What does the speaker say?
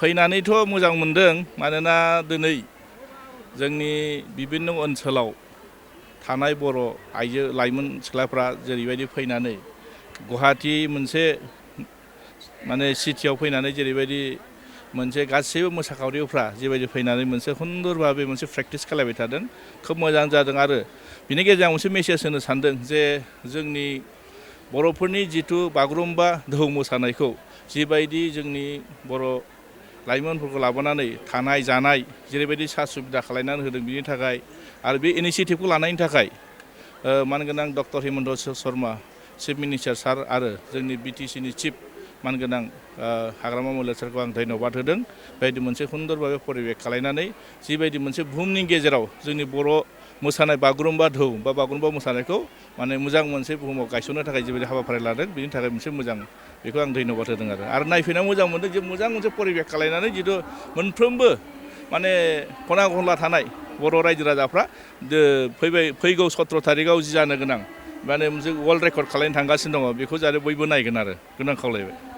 फैनानैथ' मोजां मोनदों मानोना दिनै जोंनि बिभिन्न ओनसोलाव थानाय बर' आइजो लाइमोन सिख्लाफ्रा जेरैबायदि फैनानै गुवाहाटि मोनसे माने सिटियाव फैनानै जेरैबायदि मोनसे गासैबो मोसाखावरिफ्रा जेबायदि फैनानै मोनसे सुंदर भाबै मोनसे प्रेक्टिस खालामबाय थादों खोब मोजां जादों आरो बिनि गेजेराव मोनसे मेसेज होनो सानदों जे जोंनि बर'फोरनि जिथु बागुरुम्बा दोहौ मोसानायखौ जिबायदि जोंनि बर' लाइमोनफोरखौ लाबोनानै थानाय जानाय जेरैबायदि सा सुबिदा खालामनानै होदों बिनि थाखाय आरो बे इनिसियेटिभखौ लानायनि थाखाय मानगोनां doctor Himanta Sharma chief minister sir आरो जोंनि बिटिसिनि चिफ मानगोनां हाग्रामा महिला सारखौ आं धन्यबाद होदों बेबायदि मोनसे सुंदर भाबै परिबेख खालामनानै जिबायदि मोनसे बुहुमनि गेजेराव जोंनि बर' मोसानाय बागुरुम्बा दोहौ बा बागुरुम्बा मोसानायखौ माने मोजां मोनसे बुहुमाव गायसननो थाखाय जिबायदि हाबाफारि लादों बिनि थाखाय मोनसे मोजां बेखौ आं धन्यबाद होदों आरो नायफैना मोजां मोनदों जे मोजां मोनसे परिबेख खालामनानै जिथु मोनफ्रोमबो माने खना खनला थानाय बर' रायजो राजाफ्रा फैगौ 17 थारिखआव जि जानो गोनां माने मोनसे वर्ल्ड रेकर्ड खालामनो थांगासिनो दङ बेखौ जाहाथे बयबो नायगोन आरो गोनां खावलायबाय।